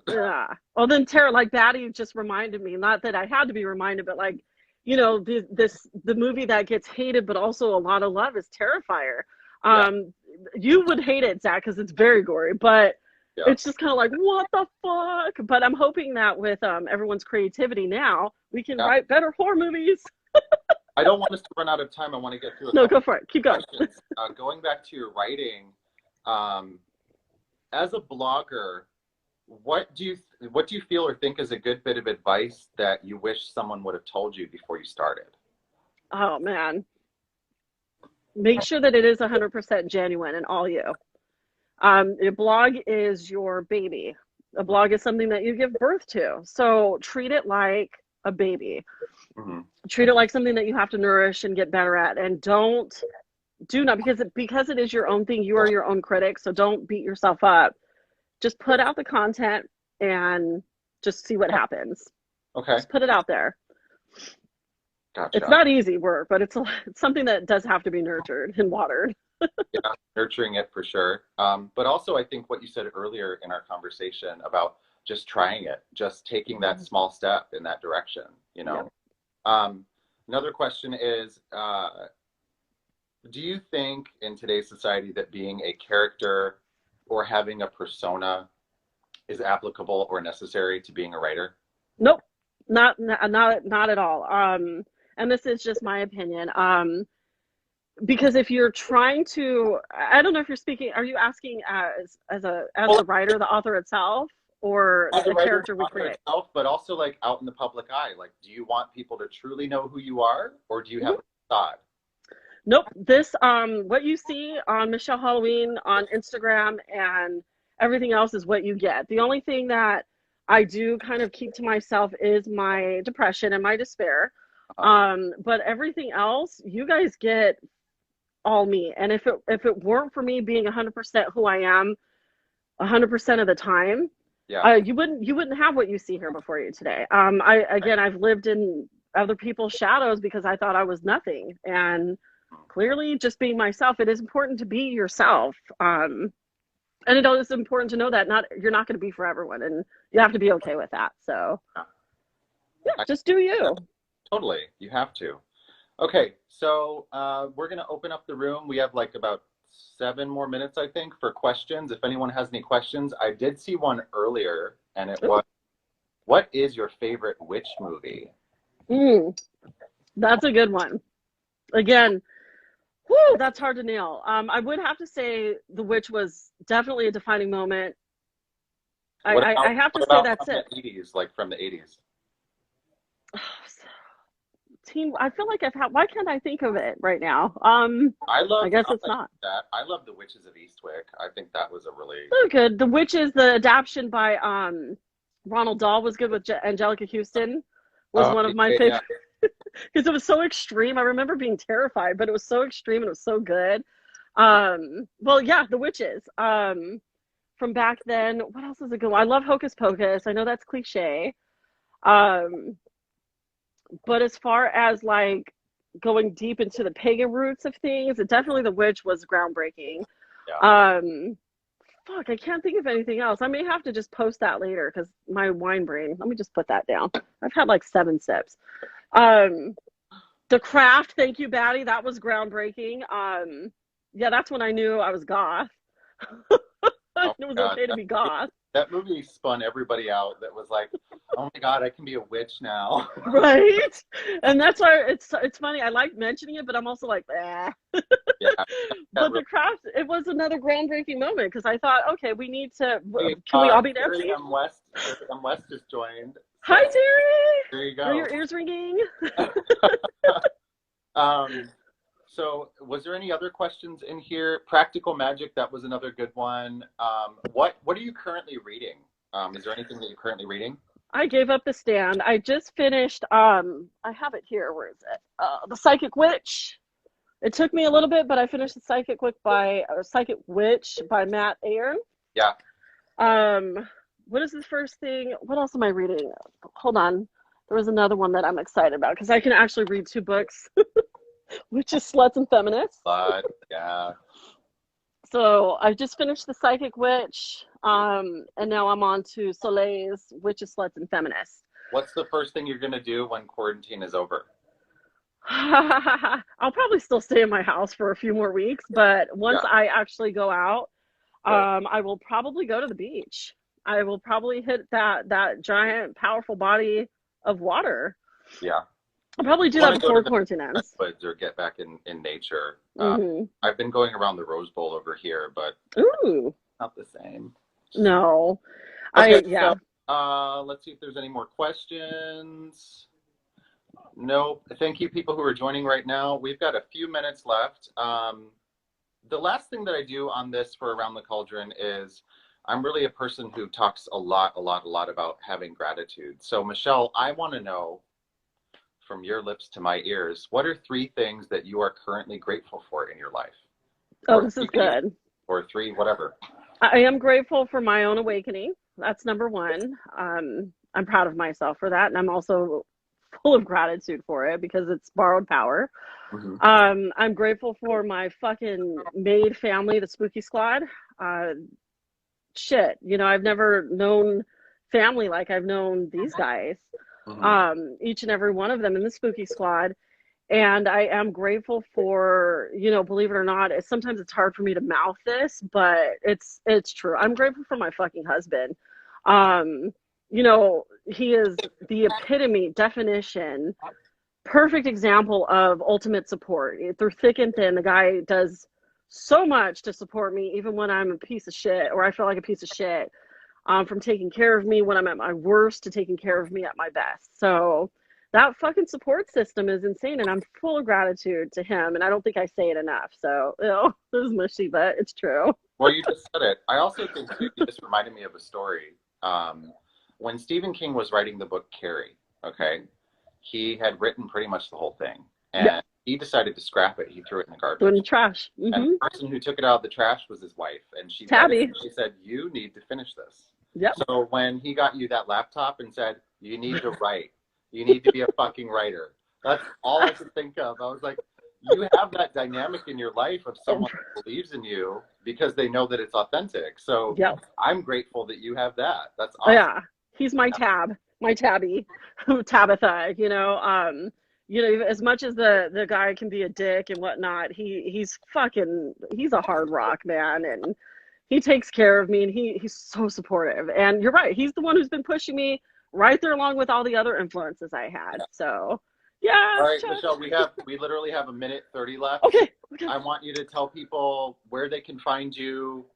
yeah. Well, then Tara, like Batty just reminded me, not that I had to be reminded, but like, you know, the movie that gets hated but also a lot of love is Terrifier. yeah, You would hate it, Zach, because it's very gory, but yeah, it's just kind of like, what the fuck? But I'm hoping that with everyone's creativity now, we can yeah. write better horror movies. I don't want us to run out of time. I want to get through a No, couple go for it. Keep going. questions. Going back to your writing, um, as a blogger, what do you feel or think is a good bit of advice that you wish someone would have told you before you started? Oh man, make sure that it is 100% genuine in all you. A blog is your baby. A blog is something that you give birth to. So treat it like a baby. Mm-hmm. Treat it like something that you have to nourish and get better at. And do not, because it is your own thing. You are your own critic. So don't beat yourself up. Just put out the content and just see what happens. Okay, Just put it out there. It's gotcha. not easy work, but it's something that does have to be nurtured and watered. Yeah, nurturing it for sure. But also, I think what you said earlier in our conversation about just trying it, just taking that Mhm. small step in that direction, you Yep. know. Um, Another question is, do you think in today's society that being a character or having a persona is applicable or necessary to being a writer? Nope. Not at all. And this is just my opinion. Because if you're trying to, I don't know if you're speaking, are you asking as Well, the writer, the author itself, or as a the writer, character we author create? itself, but also like out in the public eye. Like, do you want people to truly know who you are, or do you have Mhm. a facade? Nope. What you see on Michelle Halloween on Instagram and everything else is what you get. The only thing that I do kind of keep to myself is my depression and my despair. Uh, But everything else, you guys get all me. And if it weren't for me being 100% who I am 100% of the time, yeah. you wouldn't have what you see here before you today. I've lived in other people's shadows because I thought I was nothing, and clearly, just being myself, it is important to be yourself. And it is important to know that not you're not going to be for everyone, and you have to be okay with that. So Yeah. yeah, I, just do you. totally. You have to. Okay, so we're going to open up the room. We have like about 7 more minutes, I think, for questions. If anyone has any questions, I did see one earlier, and it Ooh, was, what is your favorite witch movie? mm, that's a good one. Again, whew, that's hard to nail. I would have to say The Witch was definitely a defining moment. I, What I, about I have to what say about that's from it. the 80s, like from the 80s? I feel like I've had, why can't I think of it right now? I guess I it's like not. that. I love The Witches of Eastwick. I think that was a really So good. The Witches, the adaptation by Ronald Dahl was good with Angelica Houston, was oh one of my yeah, yeah. favorite because it was so extreme. I remember being terrified, but it was so extreme and it was so good. Well, yeah, The Witches. From back then, what else is a good one? I love Hocus Pocus. I know that's cliche. Um, but as far as like going deep into the pagan roots of things, definitely The Witch was groundbreaking. Yeah. Um, Fuck, I can't think of anything else. I may have to just post that later because my wine brain. Let me just put that down. I've had like 7 sips. Um, The Craft, thank you, Batty. That was groundbreaking. Yeah, that's when I knew I was goth. Oh It was my God, okay to be goth. that movie spun everybody out. That was like, oh my God, I can be a witch now. Right? And that's why it's funny. I like mentioning it, but I'm also like, eh. Yeah, that But The Craft, it was another groundbreaking moment because I thought, okay, we need to. really. Can we all be Terry Nancy? M. West. Terry M. West just joined. Hi, So there you Terry. Are go. your ears ringing? Um, so was there any other questions in here? Practical Magic, that was another good one. What are you currently reading? Is there anything that you're currently reading? I gave up the stand. I just finished. I have it here. Where is it? The Psychic Witch. It took me a little bit, but I finished the Psychic Witch by Matt Ayer. Yeah. Um, what is the first thing? What else am I reading? Hold on. There was another one that I'm excited about because I can actually read 2 books, which is Sluts and Feminists. But yeah. So I just finished The Psychic Witch, and now I'm on to Soleil's Witches, Sluts, and Feminists. What's the first thing you're gonna do when quarantine is over? I'll probably still stay in my house for a few more weeks, but once Yeah. I actually go out, Right. I will probably go to the beach. I will probably hit that giant, powerful body of water. Yeah. I'll probably do I that want to go to before the quarantine ends. woods or get back in nature. Hmm. I've been going around the Rose Bowl over here, but Ooh, not the same. no, Okay, so yeah. let's see if there's any more questions. Nope. Thank you, people who are joining right now. We've got a few minutes left. The last thing that I do on this for Around the Cauldron is I'm really a person who talks a lot about having gratitude. So, Michelle, I want to know from your lips to my ears, what are 3 things that you are currently grateful for in your life? Oh, Or this is 3, good. or 3, whatever. I am grateful for my own awakening. That's number one. I'm proud of myself for that, and I'm also full of gratitude for it because it's borrowed power. Mm-hmm. I'm grateful for my fucking maid family, the Spooky Squad. Shit, you know, I've never known family like I've known these guys. Mm-hmm. Each and every one of them in the Spooky Squad. And I am grateful for, you know, believe it or not, sometimes it's hard for me to mouth this, but it's true. I'm grateful for my fucking husband. Um, you know, he is the epitome, definition, perfect example of ultimate support. Through thick and thin, the guy does so much to support me, even when I'm a piece of shit or I feel like a piece of shit. From taking care of me when I'm at my worst to taking care of me at my best. So that fucking support system is insane, and I'm full of gratitude to him. And I don't think I say it enough. So, you know, this is mushy, but it's true. Well, you just said it. I also think too, you just reminded me of a story. When Stephen King was writing the book Carrie, okay, he had written pretty much the whole thing, and Yeah. he decided to scrap it. He threw it in the Throw it in garbage. the trash. And the person who took it out of the trash was his wife, and she read it Tabby. and she said, "You need to finish this." Yep. So when he got you that laptop and said, "You need to write. You need to be a fucking writer," that's all I could think of. I was like, you have that dynamic in your life of someone who believes in you because they know that it's authentic. So Yep. I'm grateful that you have that. That's Oh, awesome. yeah. He's my tabby, Tabitha, you know, as much as the guy can be a dick and whatnot, he's a hard rock, man. And he takes care of me, and he's so supportive. And you're right, he's the one who's been pushing me right there along with all the other influences I had. So yeah. All right, Michelle, we literally have 1:30 left. Okay. I want you to tell people where they can find you.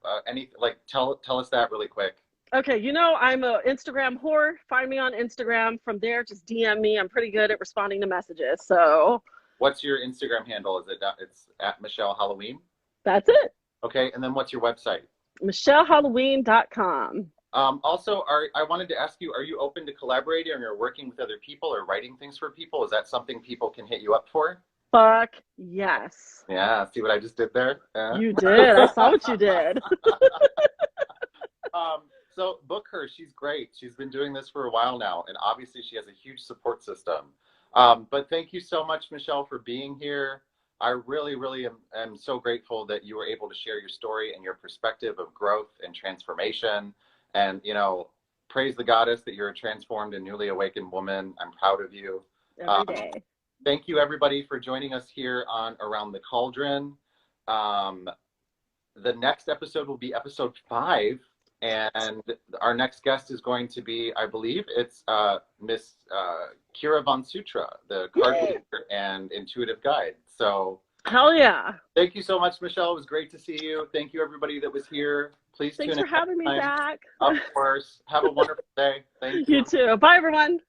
Tell us that really quick. Okay, you know, I'm a Instagram whore. Find me on Instagram. From there, just DM me. I'm pretty good at responding to messages. So What's your Instagram handle? It's at Michelle Halloween? that's it. Okay, and then what's your website? MichelleHalloween.com. Also, I wanted to ask you, are you open to collaborating or working with other people or writing things for people? Is that something people can hit you up for? Fuck yes. Yeah, see what I just did there? Yeah. You did. I saw what you did. So book her. She's great. She's been doing this for a while now, and obviously she has a huge support system. But thank you so much, Michelle, for being here. I really, really am so grateful that you were able to share your story and your perspective of growth and transformation. And, you know, praise the goddess that you're a transformed and newly awakened woman. I'm proud of you. Every day. Thank you, everybody, for joining us here on Around the Cauldron. The next episode will be episode 5. And our next guest is going to be, I believe, it's Miss Kira Von Sutra, the card reader and intuitive guide. So, hell yeah. Thank you so much, Michelle. It was great to see you. Thank you, everybody that was here. Please Thanks tune for having me back. Of course. Have a wonderful day. Thank you. You too. Bye, everyone.